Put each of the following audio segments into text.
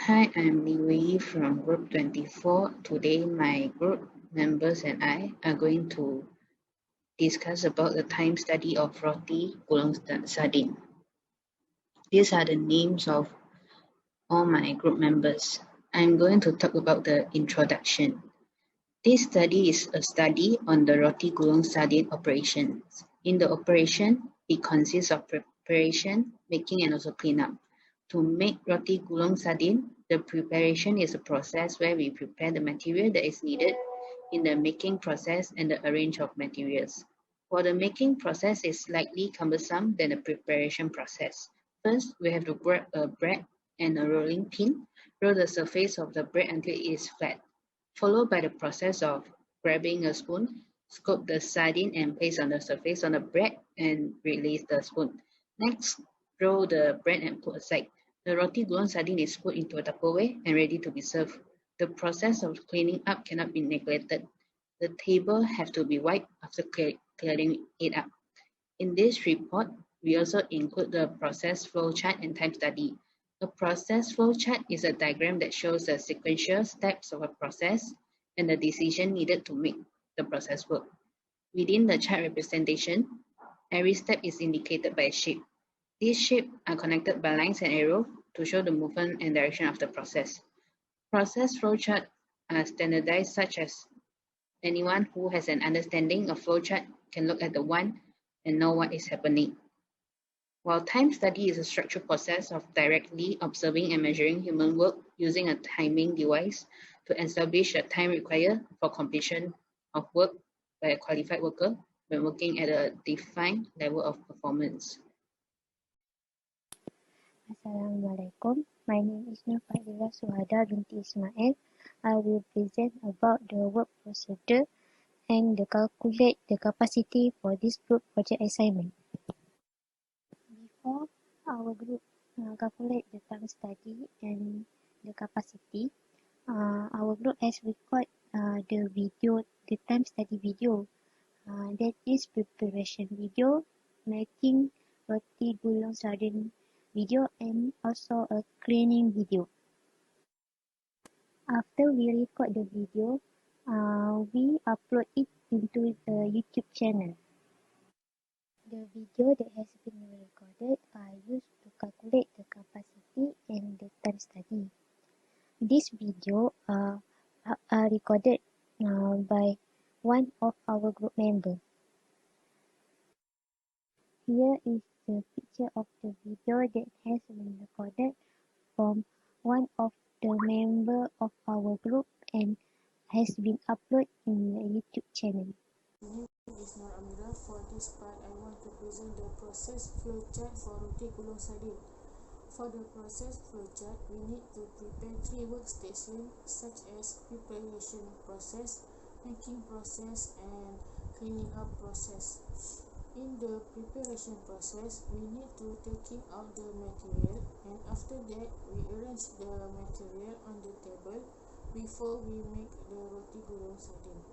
Hi, I'm Li Wei from Group 24. Today, my group members and I are going to discuss about the time study of roti gulung sardine. These are the names of all my group members. I'm going to talk about the introduction. This study is a study on the roti gulung sardine operations. In the operation, it consists of preparation, making, and also cleanup. To make roti gulung sardine, the preparation is a process where we prepare the material that is needed in the making process and the arrange of materials. While the making process is slightly cumbersome than the preparation process. First, we have to grab a bread and a rolling pin, roll the surface of the bread until it is flat, followed by the process of grabbing a spoon, scoop the sardine and place on the surface on the bread and release the spoon. Next, roll the bread and put aside. The roti gulung sardine is put into a Tupperware and ready to be served. The process of cleaning up cannot be neglected. The table have to be wiped after clearing it up. In this report, we also include the process flow chart and time study. A process flow chart is a diagram that shows the sequential steps of a process and the decision needed to make the process work. Within the chart representation, every step is indicated by a shape. These shapes are connected by lines and arrows to show the movement and direction of the process. Process flowchart are standardized such as anyone who has an understanding of flowchart can look at the one and know what is happening. While time study is a structured process of directly observing and measuring human work using a timing device to establish a time required for completion of work by a qualified worker when working at a defined level of performance. Assalamualaikum. My name is Nur Fadila Suhada binti Ismail. I will present about the work procedure and calculate the capacity for this group project assignment. Before our group calculate the time study and the capacity, our group has recorded the time study video. That is preparation video, making roti gulung sardine video, and also a cleaning video. After we record the video, we upload it into the YouTube channel. The video that has been recorded are used to calculate the capacity and the time study. This video are recorded by one of our group members. Here is the picture of the video that has been recorded from one of the member of our group and has been uploaded in the YouTube channel. My name is Nur Amira. For this part, I want to present the process flowchart for roti gulung sardine. For the process flowchart, we need to prepare 3 workstations such as preparation process, making process, and cleaning up process. In the preparation process, we need to taking out the material, and after that, we arrange the material on the table before we make the roti gulung sardine.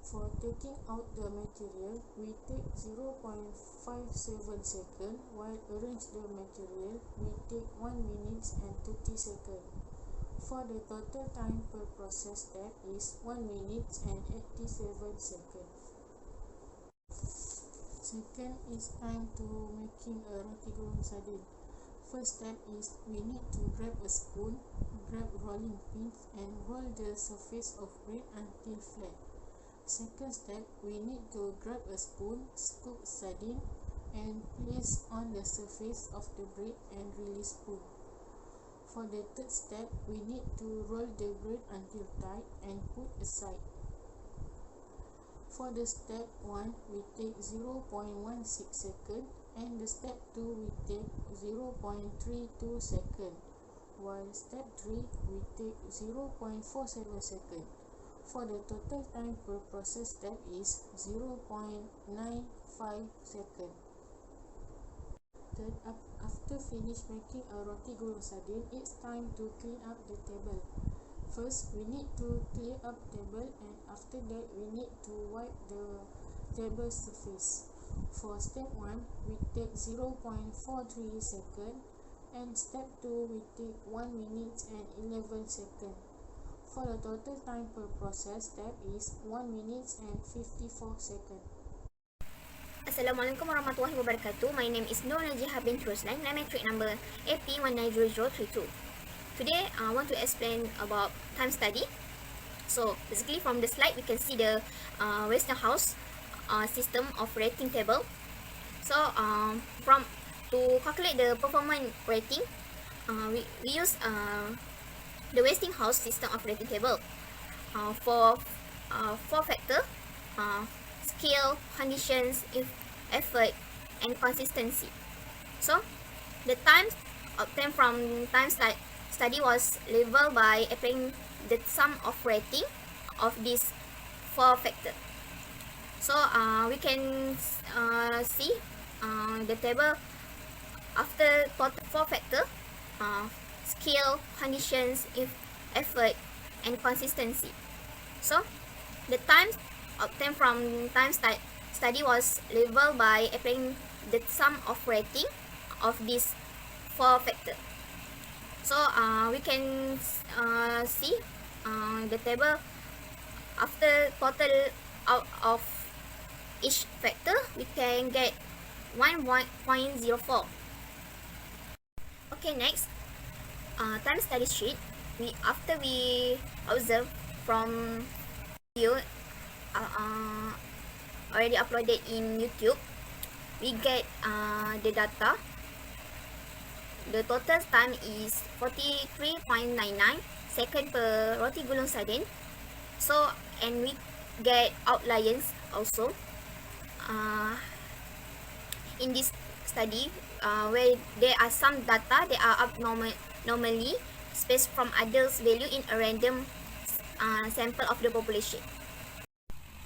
For taking out the material, we take 0.57 seconds, while arrange the material, we take 1 minute and 30 seconds. For the total time per process step is 1 minute and 87 seconds. Second is time to making a roti gulung sardine. First step is we need to grab a spoon, grab rolling pins, and roll the surface of bread until flat. Second step, we need to grab a spoon, scoop sardine, and place on the surface of the bread and release spoon. For the third step, we need to roll the bread until tight and put aside. For the step 1, we take 0.16 seconds, and the step 2, we take 0.32 seconds, while step 3, we take 0.47 seconds. For the total time per process step is 0.95 seconds. Then after finish making a roti gulung sardine, it's time to clean up the table. First, we need to clear up table, and after that, we need to wipe the table surface. For step 1, we take 0.43 seconds, and step 2 we take 1 minute and 11 seconds. For the total time per process step is 1 minute and 54 seconds. Assalamualaikum warahmatullahi wabarakatuh. My name is Nur Najihah bint Ruslan. My metric number AP190032. Today, I want to explain about time study. So, basically from the slide, we can see the Westinghouse system of rating table. So, to calculate the performance rating, we use the Westinghouse system of rating table for 4 factor: skill, conditions, effort, and consistency. So, the time obtained from time study was leveled by applying the sum of rating of these 4 factors. So, we can see the table after total 4 factor: skill, conditions, effort, and consistency. So, the time obtained from time study was leveled by applying the sum of rating of these 4 factors. So, we can see the table after total out of each factor, we can get 1.04. Okay, next, time study sheet. After we observe from video already uploaded in YouTube, we get the data. The total time is 43.99 second per roti gulung sardin. So, and we get outliers also in this study, where there are some data that are abnormally spaced from others value in a random sample of the population.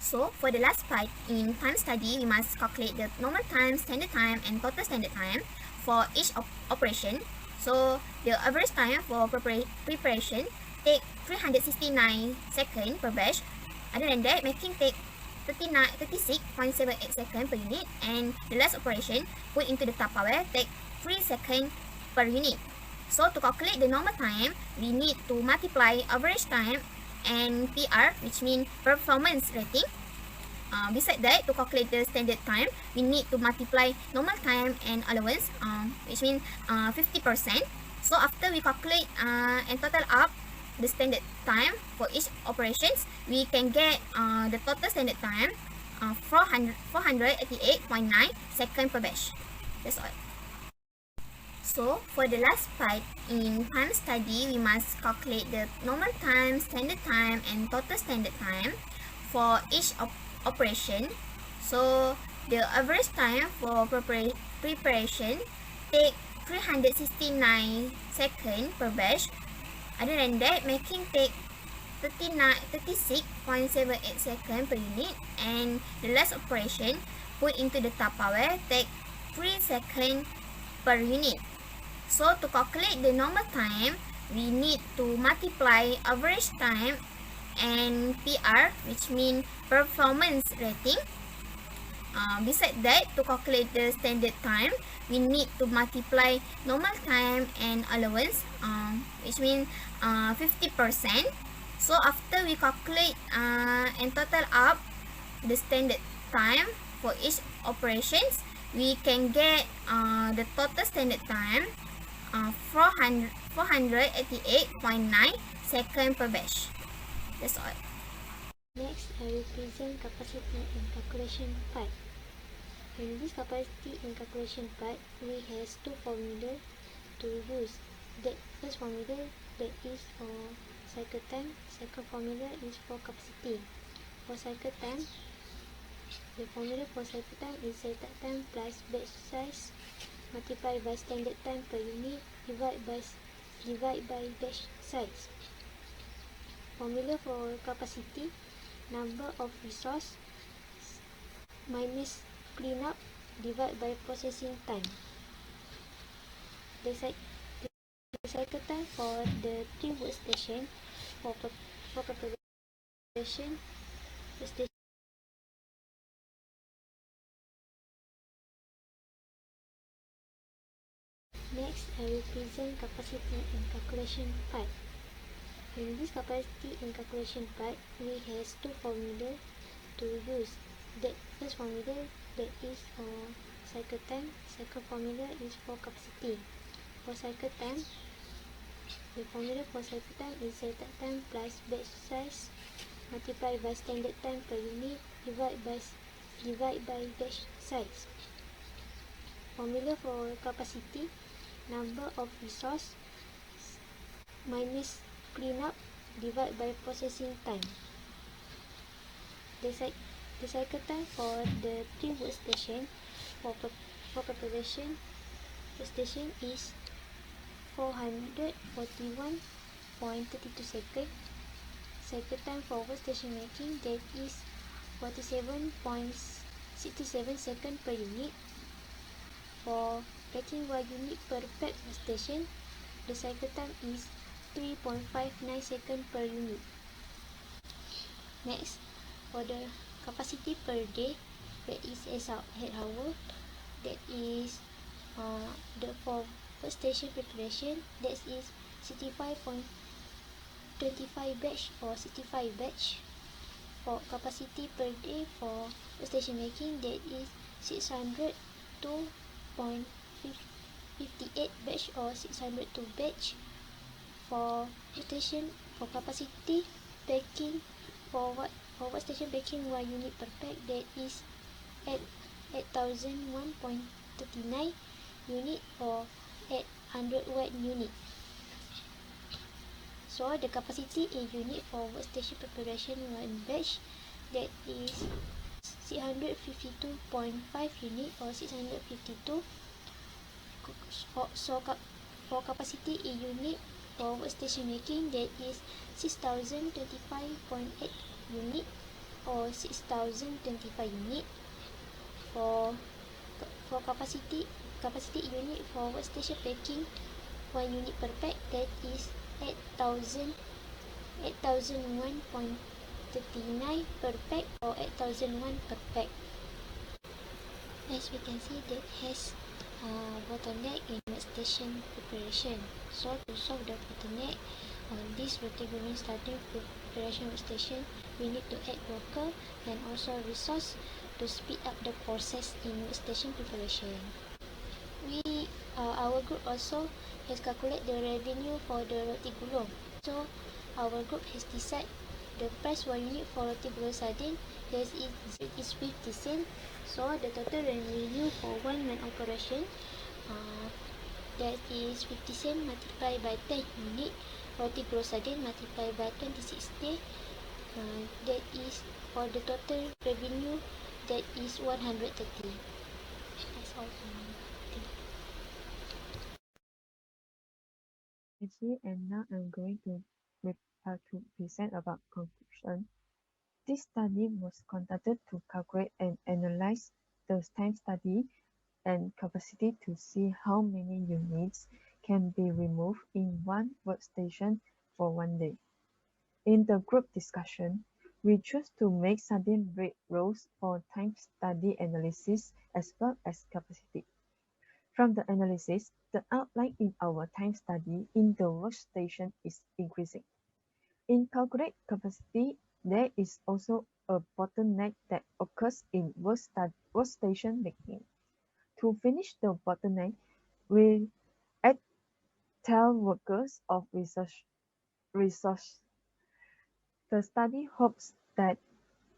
So, for the last part, in time study, we must calculate the normal time, standard time, and total standard time for each operation. So, the average time for preparation take 369 seconds per batch. Other than that, making take 36.78 seconds per unit, and the last operation put into the Tupperware take 3 seconds per unit. So, to calculate the normal time, we need to multiply average time and PR, which means performance rating. Besides that, to calculate the standard time, we need to multiply normal time and allowance, which means 50%. So, after we calculate and total up the standard time for each operations, we can get the total standard time 488.9 seconds per batch. That's all. So, for the last part, in time study, we must calculate the normal time, standard time, and total standard time for each operation. So, the average time for preparation take 369 seconds per batch. Other than that, making take 36.78 seconds per unit, and the last operation put into the Tupperware take 3 seconds per unit. So, to calculate the normal time, we need to multiply average time and PR, which means performance rating. Besides that, to calculate the standard time, we need to multiply normal time and allowance, which means 50%. So, after we calculate and total up the standard time for each operations, we can get the total standard time 488.9 seconds per batch. That's all. Next, I will present capacity and calculation part. In this capacity and calculation part, we have 2 formulas to use. The first formula that is for cycle time. Second formula is for capacity. For cycle time, the formula for cycle time is setup time plus batch size multiplied by standard time per unit divide by batch size. Formula for capacity: number of resource minus cleanup divided by processing time. The cycle time for the 3 workstation for preparation station. Next, I will present capacity and calculation part. In this capacity and calculation part, we have two formulas to use. The first formula that is cycle time. Second formula is for capacity. For cycle time, the formula for cycle time is cycle time plus batch size multiplied by standard time per unit divided by batch size. Formula for capacity, number of resource minus cleanup divided by processing time. The cycle time for the 3 workstation for preparation workstation is 441.32 seconds. Cycle time for workstation making, that is 47.67 seconds per unit. For packing 1 unit per pack workstation, the cycle time is 3.59 seconds per unit. Next, for the capacity per day, that is head hour, that is the for workstation preparation, that is 65.25 batch or 65 batch. For capacity per day for workstation making, that is 602.58 batch or 602 batch. For workstation for capacity packing for workstation packing 1 unit per pack, that is 8001.39 unit or 800 watt unit. So the capacity in unit for workstation preparation 1 batch, that is 652.5 unit or 652. So for capacity in unit for workstation making, that is 6025.8 unit or 6025 unit. For capacity unit for workstation packing 1 unit per pack, that is 8001.39 per pack or 8001 per pack. As we can see, that has bottleneck in workstation preparation. So to solve the bottleneck on this roti goreng starting preparation workstation, we need to add worker and also resource to speed up the process in workstation preparation. Our group also has calculated the revenue for the roti gulung. So our group has decided the price 1 unit for roti gulung sardine is 50 cents. So the total revenue for 1 month operation, that is 50 cents multiplied by 10 unit roti gulung sardine multiplied by 26 days. That is for the total revenue, that is 130. That's all for me. And now I'm going to present about conclusion. This study was conducted to calculate and analyze the time study and capacity to see how many units can be removed in one workstation for 1 day. In the group discussion, we chose to make sardine bread rolls for time study analysis as well as capacity. From the analysis, the outline in our time study in the workstation is increasing. In calculate capacity, there is also a bottleneck that occurs in workstation making. To finish the bottleneck, we add workers of resource. The study hopes that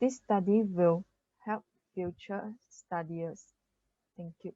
this study will help future studiers. Thank you.